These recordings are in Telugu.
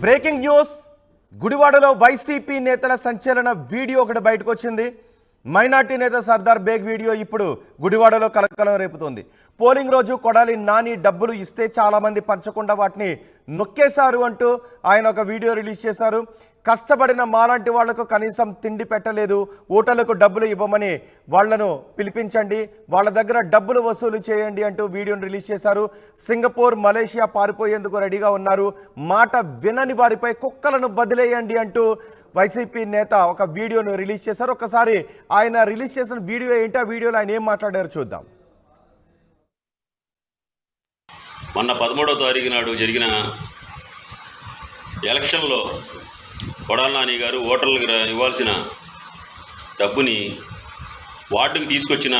బ్రేకింగ్ న్యూస్ గుడివాడలో వైసీపీ నేతల సంచలన వీడియో ఒకటి బయటకు వచ్చింది. మైనార్టీ నేత సర్దార్ బేగ్ వీడియో ఇప్పుడు గుడివాడలో కలకలం రేపుతోంది. పోలింగ్ రోజు కొడాలి నాని డబ్బులు ఇస్తే చాలా మంది పంచకుండా వాటిని నొక్కేశారు అంటూ ఆయన ఒక వీడియో రిలీజ్ చేశారు. కష్టపడిన మాలాంటి వాళ్లకు కనీసం తిండి పెట్టలేదు, ఓటర్లకు డబ్బులు ఇవ్వమని వాళ్లను పిలిపించండి, వాళ్ళ దగ్గర డబ్బులు వసూలు చేయండి అంటూ వీడియోను రిలీజ్ చేశారు. సింగపూర్, మలేషియా పారిపోయేందుకు రెడీగా ఉన్నారు, మాట వినని వారిపై కుక్కలను వదిలేయండి అంటూ వైసీపీ నేత ఒక వీడియోను రిలీజ్ చేశారు. ఒకసారి ఆయన రిలీజ్ చేసిన వీడియో ఏంటి, ఆ వీడియోలో ఆయన ఏం మాట్లాడారో చూద్దాం. మొన్న 13వ తారీఖు నాడు జరిగిన ఎలక్షన్లో కొడాలి నాని గారు ఓటర్లకు ఇవ్వాల్సిన డబ్బుని వార్డుకి తీసుకొచ్చిన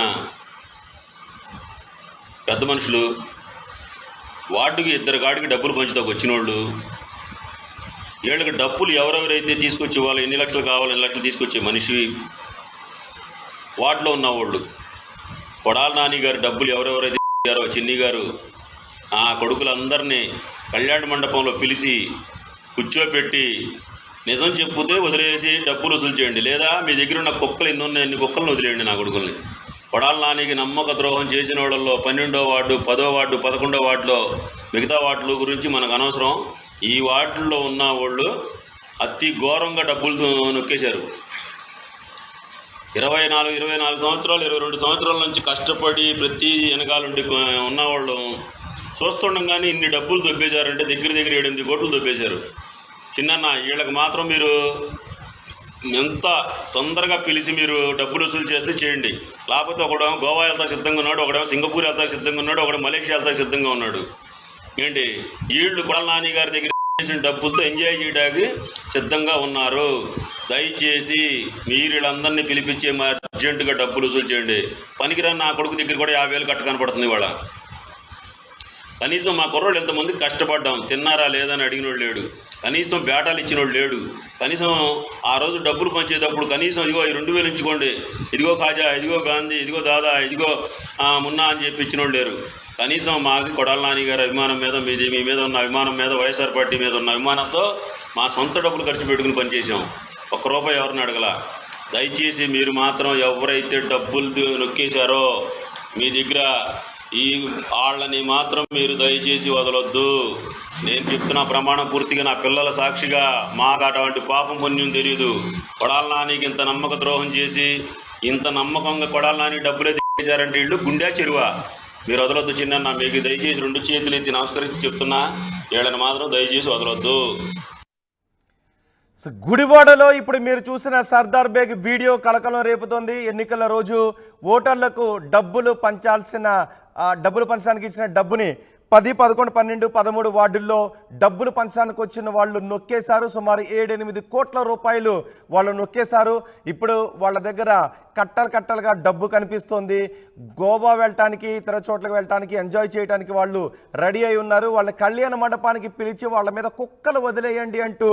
పెద్ద మనుషులు, వార్డుకి ఇద్దరు కాడికి డబ్బులు పంచుతాకు వచ్చిన వాళ్ళు, వీళ్ళకి డబ్బులు ఎవరెవరైతే తీసుకొచ్చి ఇవ్వాలి, ఎన్ని లక్షలు కావాలి ఎన్ని లక్షలు తీసుకొచ్చే మనిషి, వార్డులో ఉన్నవాళ్ళు, కొడాలి నాని గారు డబ్బులు ఎవరెవరైతే ఇచ్చారో చిన్ని గారు ఆ కొడుకులందరినీ కళ్యాణ మండపంలో పిలిచి కూర్చోపెట్టి నిజం చెప్పుతే వదిలేసి డబ్బులు వసూలు చేయండి, లేదా మీ దగ్గర ఉన్న కుక్కలు ఎన్ని ఉన్నాయి అన్ని కుక్కలను వదిలేయండి నా కొడుకుల్ని. కొడాలి నానికి నమ్మక ద్రోహం చేసిన వాళ్ళల్లో 12వ వార్డు, 10వ వార్డు, 11వ వార్డులో మిగతా వార్డుల గురించి మనకు అనవసరం. ఈ వార్డుల్లో ఉన్న వాళ్ళు అతి ఘోరంగా డబ్బులు నొక్కేశారు. 24 సంవత్సరాలు 22 సంవత్సరాల నుంచి కష్టపడి ప్రతి వెనకాలండి ఉన్నవాళ్ళు చూస్తుండగానే ఇన్ని డబ్బులు దొబ్బేశారంటే దగ్గర 8 కోట్లు దొబ్బేశారు. చిన్న వీళ్ళకి మాత్రం మీరు ఎంత తొందరగా పిలిచి మీరు డబ్బులు వసూలు చేస్తే చేయండి, లేకపోతే ఒకడేమో గోవా వెళ్తా సిద్ధంగా ఉన్నాడు, ఒకడేమో సింగపూర్ వెళ్తా సిద్ధంగా ఉన్నాడు, ఒకడు మలేషియా వెళ్తా సిద్ధంగా ఉన్నాడు. ఏంటి వీళ్ళు కొడాలి నాని గారి దగ్గర చేసిన డబ్బులతో ఎంజాయ్ చేయడానికి సిద్ధంగా ఉన్నారు. దయచేసి మీరు వీళ్ళందరినీ పిలిపించే అర్జెంటుగా డబ్బులు వసూలు చేయండి. పనికిరాని నా కొడుకు దగ్గర కూడా 50,000 కట్ట కనపడుతుంది ఇవాళ. కనీసం మా కుర్రోళ్ళు ఎంతమంది కష్టపడ్డాం, తిన్నారా లేదని అడిగినోడు లేడు, కనీసం బేటాలు ఇచ్చినోడు లేడు, కనీసం ఆ రోజు డబ్బులు పంచేటప్పుడు కనీసం ఇదిగో 2,000 ఇచ్చుకోండి, ఇదిగో ఖాజా, ఇదిగో గాంధీ, ఇదిగో దాదా, ఇదిగో మున్నా అని చెప్పి ఇచ్చినోడు లేరు. కనీసం మాకు కొడాలి నాని గారి అభిమానం మీద, మీ మీద ఉన్న అభిమానం మీద, వైఎస్ఆర్ పార్టీ మీద ఉన్న అభిమానంతో మా సొంత డబ్బులు ఖర్చు పెట్టుకుని పనిచేసాం. ₹1 ఎవరిని అడగల. దయచేసి మీరు మాత్రం ఎవరైతే డబ్బులు నొక్కేశారో మీ దగ్గర ఈ వాళ్ళని మాత్రం మీరు దయచేసి వదలొద్దు. నేను చెప్తున్న ప్రమాణం పూర్తిగా నా పిల్లల సాక్షిగా, మాకు అటువంటి పాపం పుణ్యం తెలియదు. కొడాలి నానికి ఇంత నమ్మక ద్రోహం చేసి ఇంత నమ్మకంగా కొడాలి నాని డబ్బులే తీసేశారంటే వీళ్ళు గుండె చెరువా. మీరు వదలొద్దు చిన్న, మీకు దయచేసి 2 చేతులు ఎత్తి నమస్కరించి చెప్తున్నా, వీళ్ళని మాత్రం దయచేసి వదలొద్దు. గుడివాడలో ఇప్పుడు మీరు చూసిన సర్దార్ బేగ్ వీడియో కలకలం రేపుతోంది. ఎన్నికల రోజు ఓటర్లకు డబ్బులు పంచడానికి ఇచ్చిన డబ్బుని 10, 11, 12, 13 వార్డుల్లో డబ్బులు పంచడానికి వచ్చిన వాళ్ళు నొక్కేశారు. సుమారు 7-8 కోట్ల రూపాయలు వాళ్ళు నొక్కేశారు. ఇప్పుడు వాళ్ళ దగ్గర కట్టలుగా డబ్బు కనిపిస్తోంది. గోవా వెళ్ళటానికి, ఇతర చోట్లకు వెళ్ళటానికి, ఎంజాయ్ చేయడానికి వాళ్ళు రెడీ అయి ఉన్నారు. వాళ్ళ కళ్యాణ మండపానికి పిలిచి వాళ్ళ మీద కుక్కలు వదిలేయండి అంటూ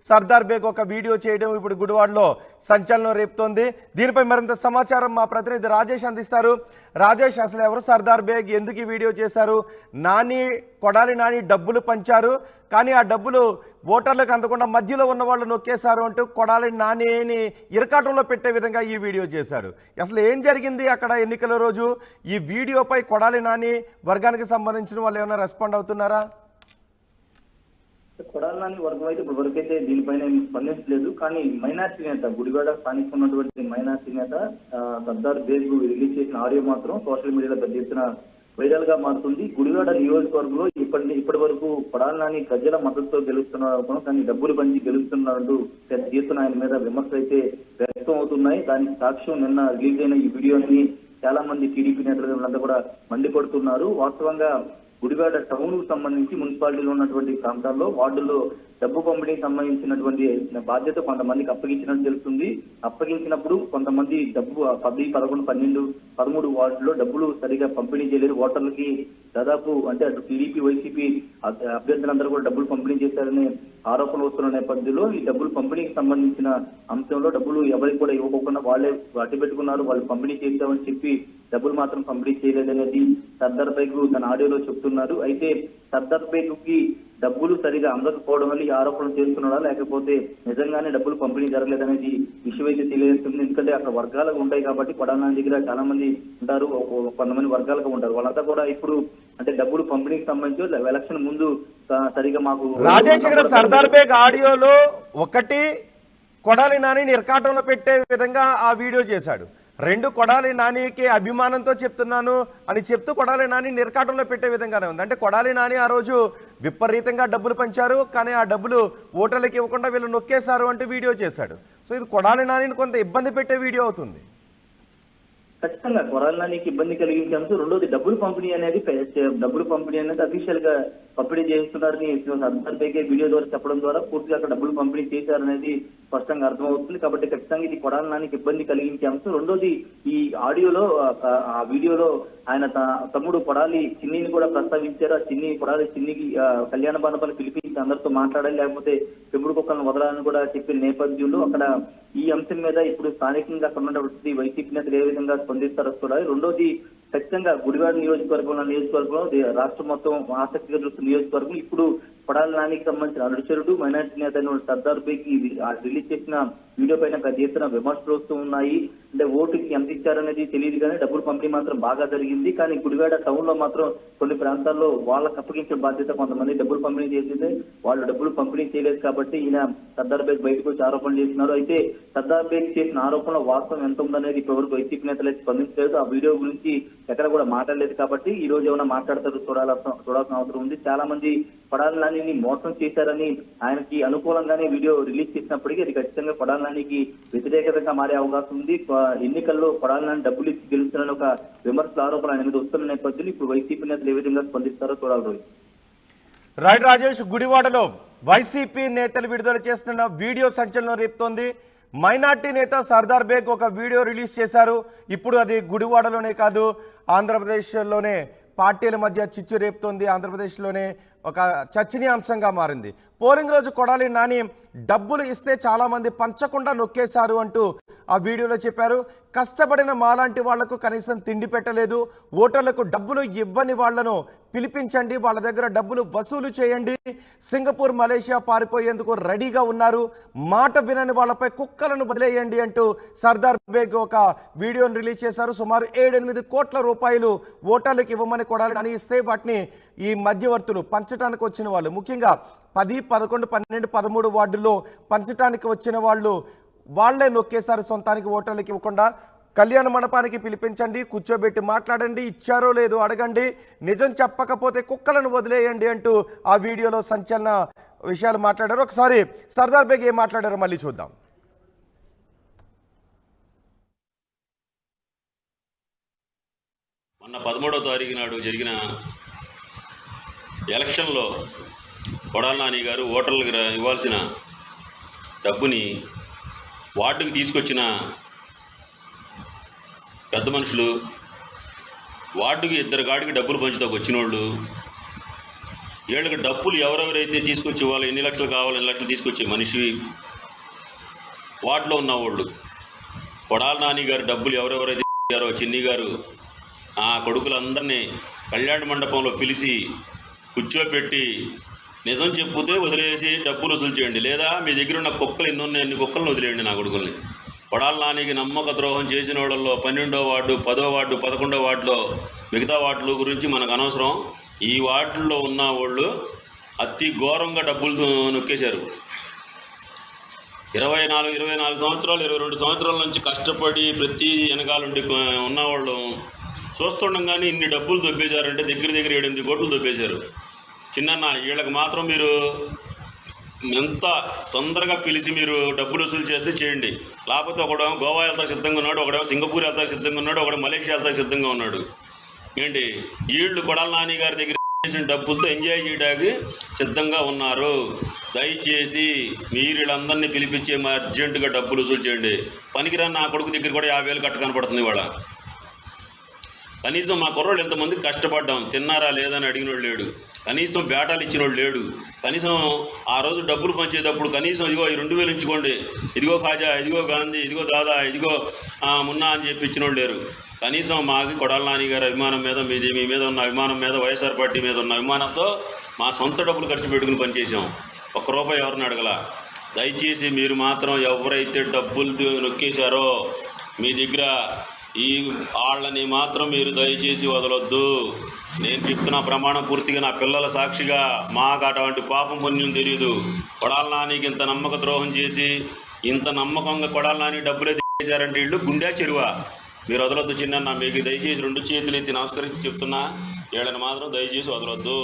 సర్దార్ బేగ్ ఒక వీడియో చేయడం ఇప్పుడు గుడివాడలో సంచలనం రేపుతోంది. దీనిపై మరింత సమాచారం మా ప్రతినిధి రాజేష్ అందిస్తారు. రాజేష్, అసలు ఎవరు సర్దార్ బేగ్, ఎందుకు ఈ వీడియో చేశారు? కొడాలి నాని డబ్బులు పంచారు, కానీ ఆ డబ్బులు ఓటర్లకు అందకుండా మధ్యలో ఉన్న వాళ్ళు నొక్కేశారు అంటూ కొడాలి నానిని ఇరకాటంలో పెట్టే విధంగా ఈ వీడియో చేశాడు. అసలు ఏం జరిగింది అక్కడ ఎన్నికల రోజు? ఈ వీడియోపై కొడాలి నాని వర్గానికి సంబంధించిన వాళ్ళు ఏమైనా రెస్పాండ్ అవుతున్నారా? కొడాలి నాని వర్గం అయితే ఇప్పుడు వరకైతే దీనిపైన స్పందించలేదు. కానీ మైనార్టీ నేత, గుడివాడ స్థానిక ఉన్నటువంటి మైనార్టీ నేత సర్దార్ బేగ్ రిలీజ్ చేసిన ఆడియో మాత్రం సోషల్ మీడియాలో పెద్ద ఎత్తున వైరల్ గా మారుతుంది. గుడివాడ నియోజకవర్గంలో ఇప్పటి వరకు కొడాలి నాని ప్రజల మద్దతుతో గెలుస్తున్నారు, కానీ డబ్బులు పంచి గెలుస్తున్నారంటూ పెద్ద ఎత్తున ఆయన మీద విమర్శలు అయితే వ్యక్తం అవుతున్నాయి. దానికి సాక్ష్యం నిన్న రిలీజ్ అయిన ఈ వీడియోని చాలా మంది టీడీపీ నేతలంతా కూడా మండిపడుతున్నారు. వాస్తవంగా గుడివాడ టౌన్ కు సంబంధించి మున్సిపాలిటీలో ఉన్నటువంటి ప్రాంతాల్లో వార్డుల్లో డబ్బు పంపిణీకి సంబంధించినటువంటి బాధ్యత కొంతమందికి అప్పగించినట్టు తెలుస్తుంది. అప్పగించినప్పుడు కొంతమంది డబ్బు 10, 11, 12, 13 వార్డుల్లో డబ్బులు సరిగా పంపిణీ చేయలేరు. ఓటర్లకి దాదాపు అంటే అటు టీడీపీ, వైసీపీ అభ్యర్థులందరూ కూడా డబ్బులు పంపిణీ చేశారనే ఆరోపణలు వస్తున్న నేపథ్యంలో ఈ డబ్బులు పంపిణీకి సంబంధించిన అంశంలో డబ్బులు ఎవరికి కూడా ఇవ్వకుండా వాళ్ళే అడ్డు పెట్టుకున్నారు. వాళ్ళు పంపిణీ చేస్తామని చెప్పి డబ్బులు మాత్రం పంపిణీ చేయలేదనేది సర్దార్ బేగ్ తన ఆడియోలో చెప్తున్నారు. అయితే సర్దార్ బేగ్ కి డబ్బులు సరిగా అందకపోవడం వల్ల ఈ ఆరోపణలు చేస్తున్నాడా, లేకపోతే నిజంగానే డబ్బులు పంపిణీ జరగలేదనేది విషయం అయితే తెలియజేస్తుంది. ఎందుకంటే అక్కడ వర్గాలుగా ఉంటాయి కాబట్టి కొడాలి నాని దగ్గర చాలా మంది ఉంటారు, కొంతమంది వర్గాలుగా ఉంటారు. వాళ్ళంతా కూడా ఇప్పుడు అంటే డబ్బులు పంపిణీకి సంబంధించి ఎలక్షన్ ముందు సరిగా మాకు రాజేష్ ఇక్కడ సర్దార్ బేగ్ ఆడియోలో ఒకటి కొడాలి నానిని ఇరకాటంలో పెట్టే విధంగా ఆ వీడియో చేశాడు. రెండు కొడాలి నానికి అభిమానంతో చెప్తున్నాను అని చెప్తూ కొడాలి నాని నిర్కాటంలో పెట్టే విధంగానే ఉంది. అంటే కొడాలి నాని ఆ రోజు విపరీతంగా డబ్బులు పంచారు, కానీ ఆ డబ్బులు ఓటర్లకు ఇవ్వకుండా వీళ్ళు నొక్కేశారు అంటూ వీడియో చేశాడు. సో ఇది కొడాలి నానిని కొంత ఇబ్బంది పెట్టే వీడియో అవుతుంది. ఖచ్చితంగా కొడాలి నానికి ఇబ్బంది కలిగించే అంశం. రెండోది డబ్బులు పంపిణీ అనేది అఫీషియల్ గా పంపిణీ చేస్తున్నారని సర్దార్ బేగ్ వీడియో ద్వారా చెప్పడం ద్వారా పూర్తిగా అక్కడ డబ్బులు పంపిణీ చేశారనేది స్పష్టంగా అర్థమవుతుంది. కాబట్టి ఖచ్చితంగా ఇది కొడాలి నానికి ఇబ్బంది కలిగించే అంశం. రెండోది ఈ ఆడియోలో ఆ వీడియోలో ఆయన తమ్ముడు కొడాలి చిన్నిని కూడా ప్రస్తావించారు. కొడాలి చిన్నికి కళ్యాణ మండపాన్ని పిలిపించి అందరితో మాట్లాడాలి, లేకపోతే పెంపుడు కుక్కలను వదలాలని కూడా చెప్పిన నేపథ్యంలో అక్కడ ఈ అంశం మీద ఇప్పుడు స్థానికంగా అక్కడ ఉన్నటువంటి వైసీపీ నేతలు ఏ విధంగా స్పందిస్తారో చూడాలి. రెండోది ఖచ్చితంగా గుడివాడ నియోజకవర్గంలో రాష్ట్రం మొత్తం ఆసక్తిగా చూస్తున్న నియోజకవర్గం ఇప్పుడు కొడాలి నానికి సంబంధించిన అనుచరుడు మైనార్టీ నేత సర్దార్ బేగ్ రిలీజ్ చేసిన వీడియో పైన పెద్ద ఎత్తున విమర్శలు వస్తూ ఉన్నాయి. అంటే ఓటుకి ఎంత ఇచ్చారనేది తెలియదు, కానీ డబ్బులు పంపిణీ మాత్రం బాగా జరిగింది. కానీ గుడివాడ టౌన్ లో మాత్రం కొన్ని ప్రాంతాల్లో వాళ్ళకి అప్పగించిన బాధ్యత కొంతమంది డబ్బులు పంపిణీ చేసింది, వాళ్ళు డబ్బులు పంపిణీ చేయలేదు కాబట్టి ఈయన సర్దార్ బేగ్ బయటకు వచ్చి ఆరోపణలు చేస్తున్నారు. అయితే సర్దార్ బేగ్ చేసిన ఆరోపణల వాస్తవం ఎంత ఉందనేది ఇప్పటివరకు వైసీపీ నేతలు అయితే స్పందించలేదు. ఆ వీడియో గురించి ఎక్కడ కూడా మాట్లాడలేదు కాబట్టి ఈ రోజు ఏమైనా మాట్లాడతారు చూడాల్సిన అవసరం ఉంది. చాలా మంది కొడాలి నానిని మోసం చేశారని ఆయనకి అనుకూలంగానే వీడియో రిలీజ్ చేసినప్పటికీ అది ఖచ్చితంగా కొడాలి నానికి వ్యతిరేకతగా మారే అవకాశం ఉంది. ఎన్నికల్లో కొడాలి నాని డబ్బులు ఇచ్చి గెలుస్తున్న ఒక విమర్శల ఆరోపణ ఆయన మీద వస్తున్న నేపథ్యంలో ఇప్పుడు వైసీపీ నేతలు ఏ విధంగా స్పందిస్తారో చూడాలి. రైట్ రాజేష్, గుడివాడలో వైసీపీ నేతలు విడుదల చేస్తున్న వీడియో సంచలనం రేపుతోంది. మైనార్టీ నేత సర్దార్ బేగ్ ఒక వీడియో రిలీజ్ చేశారు. ఇప్పుడు అది గుడివాడలోనే కాదు, ఆంధ్రప్రదేశ్లోనే పార్టీల మధ్య చిచ్చు రేపుతోంది. ఆంధ్రప్రదేశ్లోనే ఒక చర్చనీయాంశంగా మారింది. పోలింగ్ రోజు కొడాలి నాని డబ్బులు ఇస్తే చాలామంది పంచకుండా నొక్కేశారు అంటూ ఆ వీడియోలో చెప్పారు. కష్టపడిన మాలాంటి వాళ్లకు కనీసం తిండి పెట్టలేదు, ఓటర్లకు డబ్బులు ఇవ్వని వాళ్లను పిలిపించండి, వాళ్ళ దగ్గర డబ్బులు వసూలు చేయండి, సింగపూర్ మలేషియా పారిపోయేందుకు రెడీగా ఉన్నారు, మాట వినని వాళ్ళపై కుక్కలను వదిలేయండి అంటూ సర్దార్ బేగ్ ఒక వీడియోను రిలీజ్ చేశారు. సుమారు 7-8 కోట్ల రూపాయలు ఓటర్లకు ఇవ్వమని కొడాలి నాని ఇస్తే వాటిని ఈ మధ్యవర్తులు పంచడానికి వచ్చిన వాళ్ళు, ముఖ్యంగా 10, 11, 12, 13 వార్డుల్లో పంచడానికి వచ్చిన వాళ్లే నొక్కేశారు. సొంతానికి ఓటర్లకు ఇవ్వకుండా కళ్యాణ మండపానికి పిలిపించండి, కూర్చోబెట్టి మాట్లాడండి, ఇచ్చారో లేదో అడగండి, నిజం చెప్పకపోతే కుక్కలను వదిలేయండి అంటూ ఆ వీడియోలో సంచలన విషయాలు మాట్లాడారు. ఒకసారి సర్దార్ బేగ్ ఏం మాట్లాడారో మళ్ళీ చూద్దాం. మొన్న 13వ తారీఖు నాడు జరిగిన ఎలక్షన్లో కొడాలి నాని గారు ఓటర్లకు ఇవ్వాల్సిన డబ్బుని వార్డుకి తీసుకొచ్చిన పెద్ద మనుషులు, వార్డుకి 2 గాడికి డబ్బులు పంచుతాకు వచ్చిన వాళ్ళు, వీళ్ళకి డబ్బులు ఎవరెవరైతే తీసుకొచ్చి వాళ్ళు ఎన్ని లక్షలు కావాలి, ఎన్ని లక్షలు తీసుకొచ్చే మనిషి, వార్డులో ఉన్నవాళ్ళు కొడాలి నాని గారు డబ్బులు ఎవరెవరైతే ఇచ్చారో చిన్ని గారు ఆ కొడుకులందరినీ కళ్యాణ మండపంలో పిలిచి కూర్చోబెట్టి నిజం చెప్పుతే వదిలేసి డబ్బులు వసూలు చేయండి, లేదా మీ దగ్గర ఉన్న కుక్కలు ఎన్ని ఉన్నాయి అన్ని కుక్కలను వదిలేయండి నా కొడుకుల్ని. కొడాలి నానికి నమ్మక ద్రోహం చేసిన వాళ్ళల్లో 12వ వార్డు, 10వ వార్డు, 11వ వార్డులో మిగతా వార్డుల గురించి మనకు అనవసరం. ఈ వార్డుల్లో ఉన్న వాళ్ళు అతి ఘోరంగా డబ్బులు నొక్కేశారు. 24 సంవత్సరాలు 22 సంవత్సరాల నుంచి కష్టపడి ప్రతి వెనకాలండి ఉన్నవాళ్ళు చూస్తుండగానే ఇన్ని డబ్బులు దొబ్బేశారంటే దగ్గర 7-8 కోట్లు దొబ్బేశారు. చిన్న వీళ్ళకి మాత్రం మీరు ఎంత తొందరగా పిలిచి మీరు డబ్బులు వసూలు చేస్తే చేయండి, లేకపోతే ఒకడేమో గోవా వెళ్తా సిద్ధంగా ఉన్నాడు, ఒకడేమో సింగపూర్ వెళ్తా సిద్ధంగా ఉన్నాడు, ఒకడు మలేషియా వెళ్తా సిద్ధంగా ఉన్నాడు. ఏంటి వీళ్ళు కొడాలి నాని గారి దగ్గర చేసిన డబ్బులతో ఎంజాయ్ చేయడానికి సిద్ధంగా ఉన్నారు. దయచేసి మీరు వీళ్ళందరినీ పిలిపించి అర్జెంటుగా డబ్బులు వసూలు చేయండి. పనికిరాని నా కొడుకు దగ్గర కూడా 50,000 కట్ట కనపడుతుంది ఇవాళ. కనీసం మా కుర్రోళ్ళు ఎంతమంది కష్టపడ్డాం, తిన్నారా లేదని అడిగినోడు లేడు, కనీసం బేటాలు ఇచ్చినోడు లేడు, కనీసం ఆ రోజు డబ్బులు పంచేటప్పుడు కనీసం ఇదిగో ఈ 2,000 ఉంచుకోండి, ఇదిగో ఖాజా, ఇదిగో గాంధీ, ఇదిగో దాదా, ఇదిగో మున్నా అని చెప్పి ఇచ్చినోడు లేరు. కనీసం మాకి కొడాల నాని గారి అభిమానం మీద మీ మీద ఉన్న అభిమానం మీద వైఎస్ఆర్ పార్టీ మీద ఉన్న అభిమానంతో మా సొంత డబ్బులు ఖర్చు పెట్టుకుని పనిచేసాం. ₹1 ఎవరిని అడగల. దయచేసి మీరు మాత్రం ఎవరైతే డబ్బులు నొక్కేశారో మీ దగ్గర వాళ్ళని మాత్రం మీరు దయచేసి వదలొద్దు. నేను చెప్తున్న ప్రమాణం పూర్తిగా నా పిల్లల సాక్షిగా, మాకు అటువంటి పాపం పుణ్యం తెలియదు. కొడాల నానికి ఇంత నమ్మక ద్రోహం చేసి ఇంత నమ్మకంగా కొడాల నాని డబ్బులే చేశారంటే వీళ్ళు గుండె చెరువా. మీరు వదలొద్దు చిన్న. మీకు దయచేసి 2 చేతులు ఎత్తి నమస్కరించి చెప్తున్నా, వీళ్ళని మాత్రం దయచేసి వదలొద్దు.